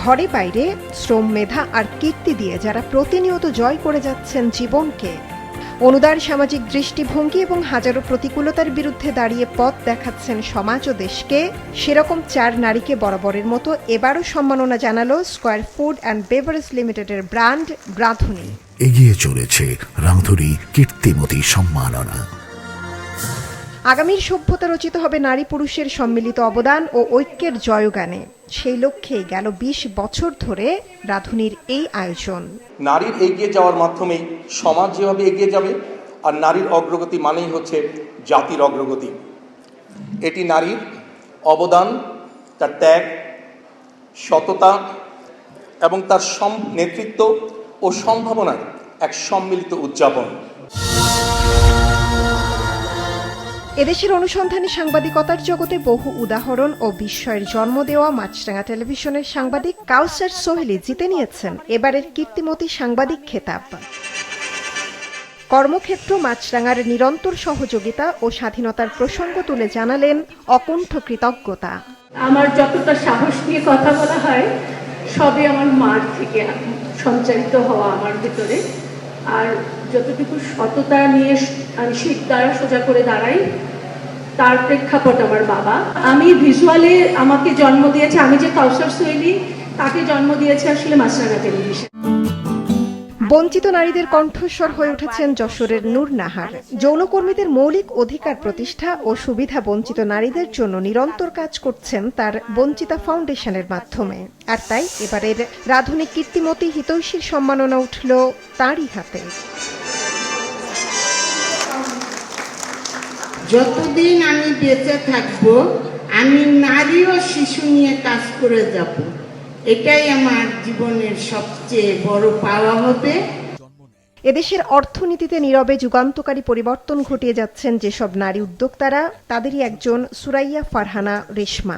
ঘরে বাইরে শ্রম, মেধা আর কীর্তি দিয়ে যারা প্রতিনিয়ত জয় করে যাচ্ছেন জীবনকে, অনুদার সামাজিক দৃষ্টিভঙ্গি এবং হাজারো প্রতিকূলতার বিরুদ্ধে দাঁড়িয়ে পথ দেখাচ্ছেন সমাজ ও দেশকে, সেরকম 4 নারীকে বরাবরের মতো এবারও সম্মাননা জানালো স্কয়ার ফুড অ্যান্ড বেভারেজ লিমিটেডের ব্র্যান্ড রাঁধুনি। এগিয়ে চলেছে রাঁধুনি কীর্তিমতী সম্মাননা। আগামীর সভ্যতা রচিত হবে নারী পুরুষের সম্মিলিত অবদান ও ঐক্যের জয়গানে। সেই লক্ষ্যেই গেল 20 বছর ধরে রাঁধুনির এই আয়োজন। নারীর এগিয়ে যাওয়ার মাধ্যমেই সমাজ যেভাবে এগিয়ে যাবে, আর নারীর অগ্রগতি মানেই হচ্ছে জাতির অগ্রগতি। এটি নারীর অবদান, তার ত্যাগ, সততা এবং তার নেতৃত্ব ও সম্ভাবনার এক সম্মিলিত উদযাপন। এদেশের অনুসন্ধানী সাংবাদিকতার জগতে বহু উদাহরণ ও বিস্ময়ের জন্ম দেওয়া মাছরাঙা টেলিভিশনের সাংবাদিক কাউসার সোহেলি জিতে নিয়েছেন এবারের কীর্তিমতী সাংবাদিক খেতাব। কর্মক্ষেত্র মাছরাঙার নিরন্তর সহযোগিতা ও স্বাধীনতার প্রসঙ্গ তুলে জানালেন অকুণ্ঠ কৃতজ্ঞতা। আমার যতটা সাহস নিয়ে কথা বলা হয় সবই আমার মার থেকে সঞ্চারিত হওয়া আমার ভিতরে, আর যতটুকু সততা নিয়ে আমি শীত দ্বারা সোজা করে দাঁড়াই তার প্রেক্ষাপট আমার বাবা। আমি ভিজুয়ালে আমাকে জন্ম দিয়েছে, আমি যে কাউসার সোহেলি তাকে জন্ম দিয়েছে আসলে মাছরাঙা টেলিভিশন। বঞ্চিত নারীদের কণ্ঠস্বর হয়ে উঠেছেন যশোরের নূর নাহার। যৌনকর্মীদের মৌলিক অধিকার প্রতিষ্ঠা ও সুবিধা বঞ্চিত নারীদের জন্য নিরন্তর কাজ করছেন তার বঞ্চিতা ফাউন্ডেশনের মাধ্যমে। আর তাই এবারের রাঁধুনি কীর্তিমতী হিতৈষীর সম্মাননা উঠল তাঁরই হাতে। যতদিন আমি বেঁচে থাকব আমি নারী ও শিশু নিয়ে কাজ করে যাব, এটাই আমার জীবনের সবচেয়ে বড় পাওয়া হবে। এদেশের অর্থনীতিতে নীরবে যুগান্তকারী পরিবর্তন ঘটিয়ে যাচ্ছেন যেসব নারী উদ্যোক্তারা, তাদেরই একজন সুরাইয়া ফারহানা রেশমা।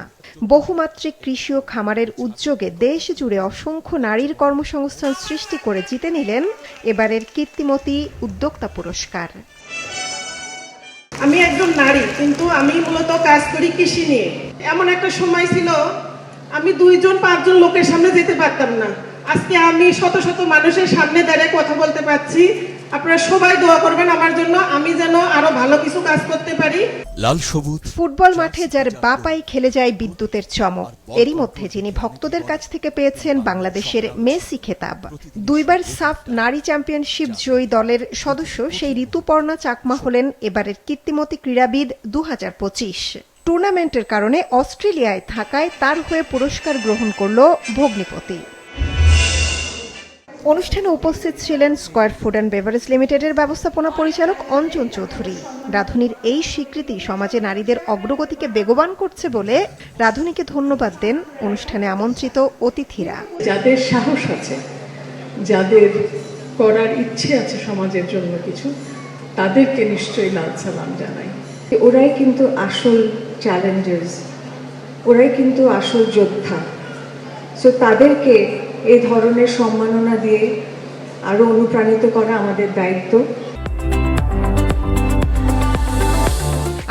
বহুমাত্রিক কৃষি ও খামারের উদ্যোগে দেশ জুড়ে অসংখ্য নারীর কর্মসংস্থান সৃষ্টি করে জিতে নিলেন এবারের কীর্তিমতী উদ্যোক্তা পুরস্কার। আমি একজন নারী, কিন্তু আমি মূলত কাজ করি কৃষি নিয়ে। এমন একটা সময় ছিল আমি 2-5 লোকের সামনে যেতে পারতাম না। আজকে আমি শত শত মানুষের সামনে দাঁড়িয়ে কথা বলতে পারছি। আপনারা সবাই দোয়া করবেন আমার জন্য, আমি যেন আরো ভালো কিছু কাজ করতে পারি। লাল সবুজ ফুটবল মাঠে যার বাপাই খেলে যায় বিদ্যুতের চমক, এরই মধ্যে যিনি ভক্তদের কাছ থেকে পেয়েছেন বাংলাদেশের মেসি খেতাব। 2বার সাফ নারী চ্যাম্পিয়নশিপ জয়ী দলের সদস্য সেই ঋতুপর্ণা চাকমা হলেন এবারের কীর্তিমতী ক্রীড়াবিদ 2025। টুর্নামেন্টের কারণে অস্ট্রেলিয়ায় থাকায় তার হয়ে পুরস্কার গ্রহণ করল ভগ্নিপতি। অনুষ্ঠানে উপস্থিত ছিলেন স্কয়ার ফুড অ্যান্ড বেভারেজ লিমিটেডের ব্যবস্থাপনা পরিচালক অঞ্জন চৌধুরী। রাঁধুনির এই স্বীকৃতি সমাজে নারীদের অগ্রগতিকে বেগবান করছে বলে রাঁধুনিকে ধন্যবাদ দেন অনুষ্ঠানে আমন্ত্রিত অতিথিরা। যাদের সাহস আছে, যাদের করার ইচ্ছে আছে সমাজের জন্য কিছু, তাদেরকে নিশ্চয়ই লাল সালাম জানাই। ওরাই কিন্তু আসল চ্যালেঞ্জার্স, ওরাই কিন্তু আসল যোদ্ধা। সো তাদেরকে এই ধরনের সম্মাননা দিয়ে আরো অনুপ্রাণিত করা আমাদের দায়িত্ব।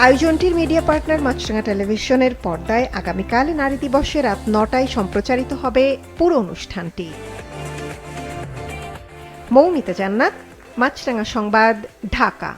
আয়োজনটির মিডিয়া পার্টনার মাছরাঙা টেলিভিশনের পর্দায় আগামীকাল নারী দিবসে রাত 9টায় সম্প্রচারিত হবে পুরো অনুষ্ঠানটি। মৌমিতা জান্নাত, মাছরাঙা সংবাদ, ঢাকা।